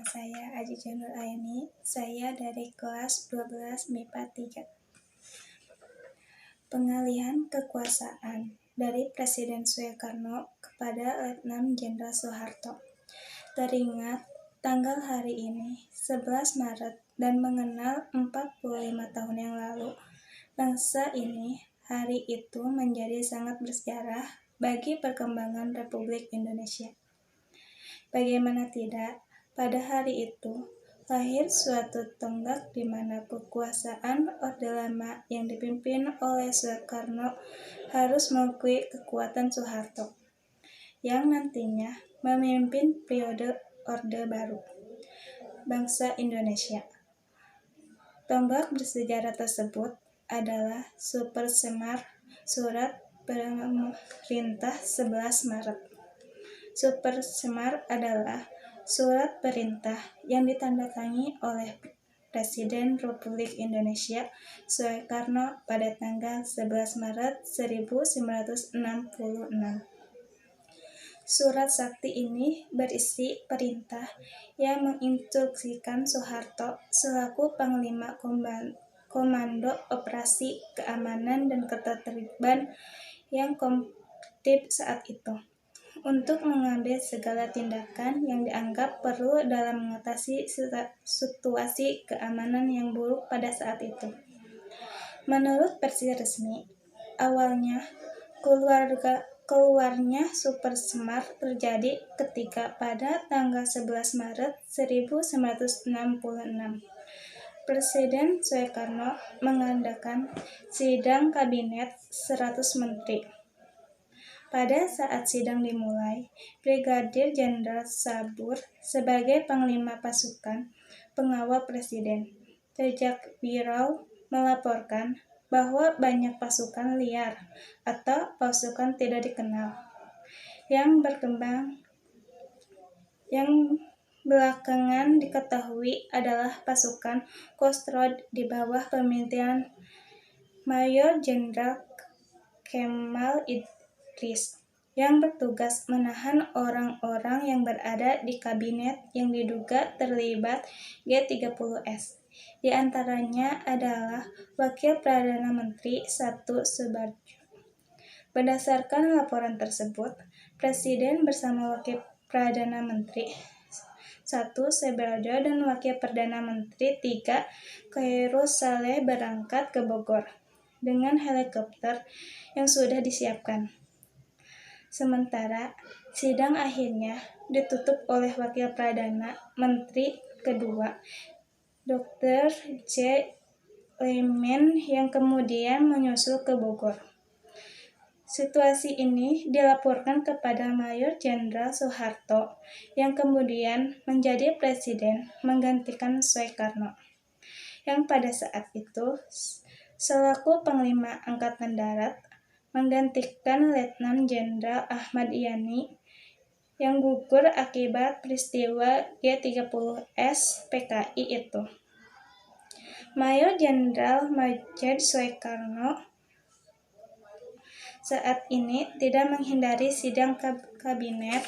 saya Aji Janur Aini, saya dari kelas 12 MIPA 3. Pengalihan kekuasaan dari Presiden Soekarno kepada Letnan Jenderal Soeharto. Teringat tanggal hari ini, 11 Maret, dan mengenal 45 tahun yang lalu, bangsa ini hari itu menjadi sangat bersejarah bagi perkembangan Republik Indonesia. Bagaimana tidak, pada hari itu lahir suatu tonggak di mana kekuasaan Orde Lama yang dipimpin oleh Soekarno harus mengakui kekuatan Soeharto, yang nantinya memimpin periode Orde Baru, bangsa Indonesia. Tonggak bersejarah tersebut adalah Super Semar Surat Pemerintah 11 Maret. Super Semar adalah surat perintah yang ditandatangani oleh Presiden Republik Indonesia Soekarno pada tanggal 11 Maret 1966. Surat sakti ini berisi perintah yang menginstruksikan Soeharto selaku Panglima Komando Operasi Keamanan dan Ketertiban yang kompetitif saat itu, untuk mengambil segala tindakan yang dianggap perlu dalam mengatasi situasi keamanan yang buruk pada saat itu. Menurut versi resmi, awalnya keluarnya Super Semar terjadi ketika pada tanggal 11 Maret 1966, Presiden Soekarno mengadakan sidang kabinet 100 menteri. Pada saat sidang dimulai, Brigadir Jenderal Sabur sebagai Panglima Pasukan Pengawal Presiden, Tejak Birau, melaporkan bahwa banyak pasukan liar atau pasukan tidak dikenal yang berkembang, yang belakangan diketahui adalah pasukan Kostrad di bawah pemimpinan Mayor Jenderal Kemal Idris, yang bertugas menahan orang-orang yang berada di kabinet yang diduga terlibat G30S. Di antaranya adalah Wakil Perdana Menteri 1 Soebardjo. Berdasarkan laporan tersebut, Presiden bersama Wakil Perdana Menteri 1 Soebardjo dan Wakil Perdana Menteri 3 Khairul Saleh berangkat ke Bogor dengan helikopter yang sudah disiapkan. Sementara sidang akhirnya ditutup oleh Wakil Perdana Menteri kedua, Dr. J. Leman, yang kemudian menyusul ke Bogor. Situasi ini dilaporkan kepada Mayor Jenderal Soeharto, yang kemudian menjadi presiden menggantikan Soekarno, yang pada saat itu selaku Panglima Angkatan Darat menggantikan Letnan Jenderal Ahmad Yani yang gugur akibat peristiwa G30S PKI itu. Mayor Jenderal Majid Soekarno saat ini tidak menghindari sidang kabinet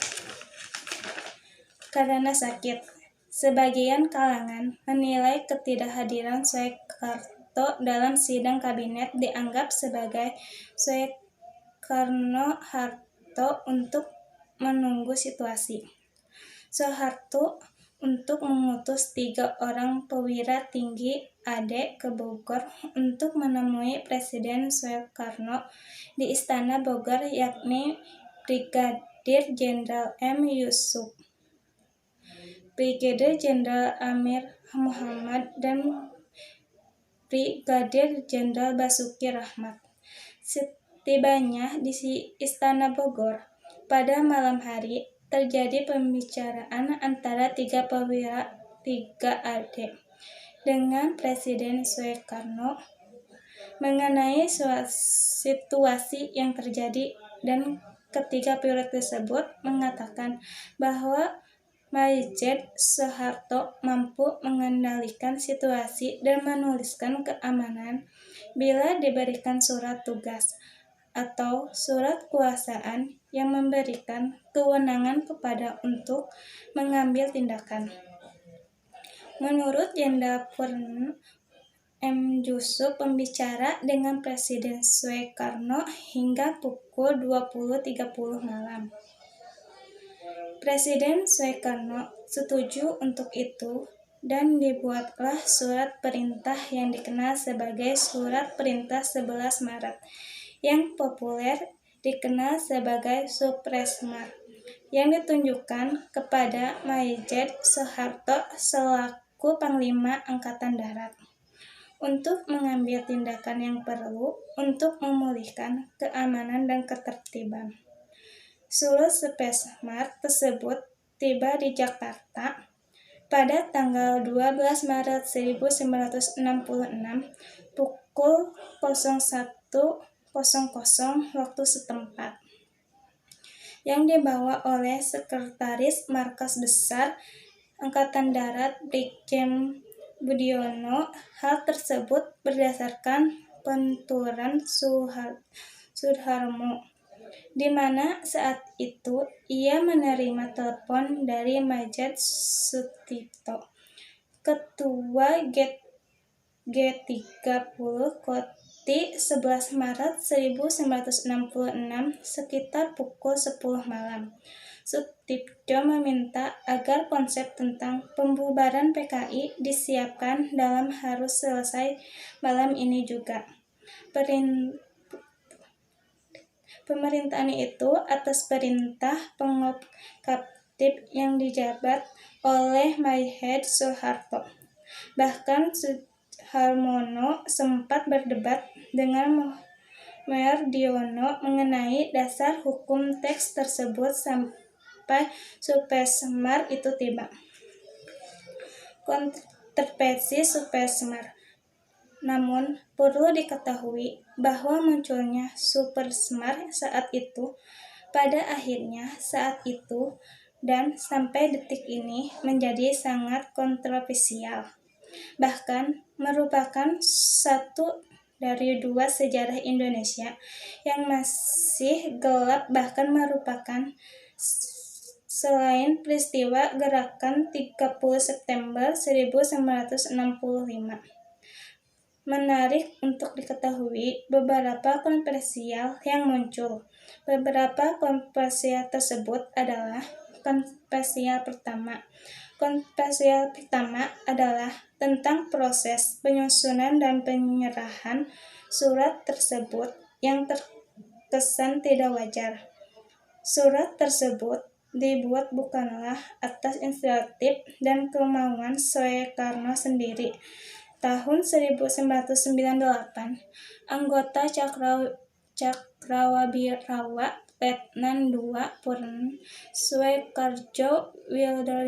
karena sakit. Sebagian kalangan menilai ketidakhadiran Soekarno dalam sidang kabinet dianggap sebagai Soekarno-Harto untuk menunggu situasi. Soeharto untuk mengutus 3 orang perwira tinggi AD ke Bogor untuk menemui Presiden Soekarno di Istana Bogor, yakni Brigadir Jenderal M. Yusuf, Brigadir Jenderal Amir Muhammad, dan Brigadir Jenderal Basuki Rahmat. Setibanya di Istana Bogor, pada malam hari terjadi pembicaraan antara 3 perwira 3 AD dengan Presiden Soekarno mengenai situasi yang terjadi, dan ketiga perwira tersebut mengatakan bahwa Majid Soeharto mampu mengendalikan situasi dan menuliskan keamanan bila diberikan surat tugas atau surat kuasaan yang memberikan kewenangan kepada untuk mengambil tindakan. Menurut Jenderal Purn M. Yusuf, pembicara dengan Presiden Soekarno hingga pukul 20.30 malam. Presiden Soekarno setuju untuk itu dan dibuatlah surat perintah yang dikenal sebagai Surat Perintah 11 Maret yang populer dikenal sebagai Supresmar, yang ditunjukkan kepada Maijen Soeharto selaku Panglima Angkatan Darat untuk mengambil tindakan yang perlu untuk memulihkan keamanan dan ketertiban. Surat Supresmar tersebut tiba di Jakarta pada tanggal 12 Maret 1966 pukul 01.00 waktu setempat, yang dibawa oleh Sekretaris Markas Besar Angkatan Darat Brigjen Budiono. Hal tersebut berdasarkan penuturan Suharmo, di mana saat itu ia menerima telepon dari Maijen Sutipto, Ketua G30 Koti 11 Maret 1966 sekitar pukul 10 malam. Sutipto meminta agar konsep tentang pembubaran PKI disiapkan dalam harus selesai malam ini juga. Pemerintahan itu atas perintah Pengkaptib yang dijabat oleh Maijen Soeharto. Bahkan Suharmono sempat berdebat dengan Mardiono mengenai dasar hukum teks tersebut sampai Supresmar itu tiba. Kontroversi Supresmar. Namun, perlu diketahui bahwa munculnya Supresmar saat itu, pada akhirnya saat itu, dan sampai detik ini menjadi sangat kontroversial. Bahkan merupakan satu dari dua sejarah Indonesia yang masih gelap, bahkan merupakan selain peristiwa Gerakan 30 September 1965. Menarik untuk diketahui beberapa kontroversial yang muncul. Beberapa kontroversial tersebut adalah kontroversial pertama. Kontroversial pertama adalah tentang proses penyusunan dan penyerahan surat tersebut yang terkesan tidak wajar. Surat tersebut dibuat bukanlah atas inisiatif dan kemauan Soekarno sendiri. Tahun 1998, anggota Cakrawabirawa Letnan II Purn Soekarjo Widodo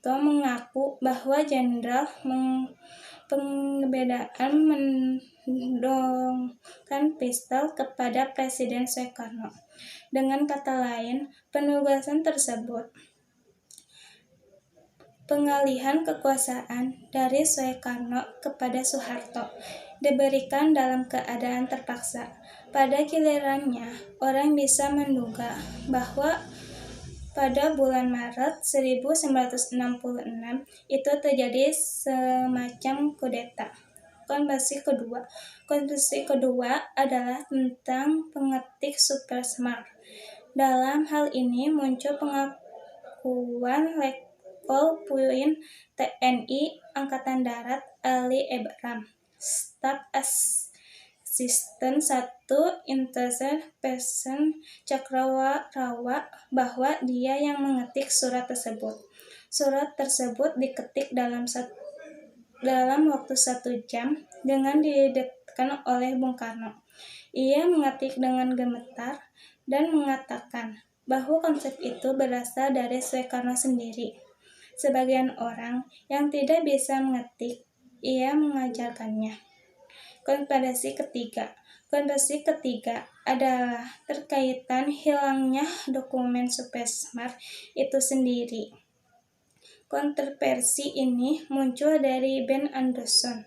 mengaku bahwa Jenderal Pembedaan mendongkan pistol kepada Presiden Soekarno. Dengan kata lain, penugasan tersebut pengalihan kekuasaan dari Soekarno kepada Soeharto diberikan dalam keadaan terpaksa. Pada gilirannya, orang bisa menduga bahwa pada bulan Maret 1966 itu terjadi semacam kudeta. Kontroversi kedua adalah tentang pengetik Supresmar. Dalam hal ini muncul pengakuan Letkol TNI Angkatan Darat Ali Ebram, Staf Asisten 1 Intelijen Person Cakrawarawa, bahwa dia yang mengetik surat tersebut. Surat tersebut diketik dalam waktu 1 jam dengan didekatkan oleh Bung Karno. Ia mengetik dengan gemetar dan mengatakan bahwa konsep itu berasal dari Soekarno sendiri. Sebagian orang yang tidak bisa mengetik, ia mengajarkannya. Kontroversi ketiga adalah terkaitan hilangnya dokumen Supresmar itu sendiri. Kontroversi ini muncul dari Ben Anderson,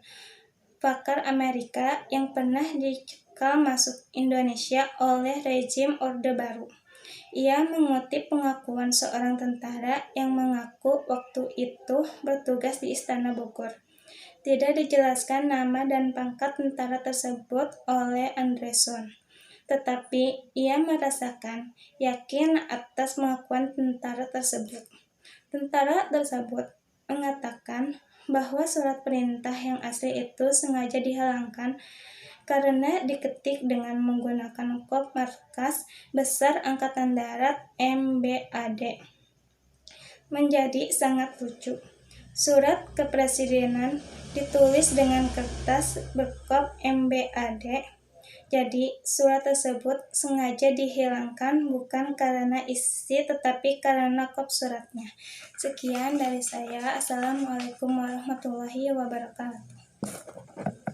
pakar Amerika yang pernah dicekal masuk Indonesia oleh rezim Orde Baru. Ia mengutip pengakuan seorang tentara yang mengaku waktu itu bertugas di Istana Bogor. Tidak dijelaskan nama dan pangkat tentara tersebut oleh Andreson, tetapi ia merasakan yakin atas pengakuan tentara tersebut. Tentara tersebut mengatakan bahwa surat perintah yang asli itu sengaja dihilangkan karena diketik dengan menggunakan kod markas besar Angkatan Darat MBAD. Menjadi sangat lucu. Surat kepresidenan ditulis dengan kertas berkop MBAD. Jadi, surat tersebut sengaja dihilangkan bukan karena isi tetapi karena kop suratnya. Sekian dari saya. Assalamualaikum warahmatullahi wabarakatuh.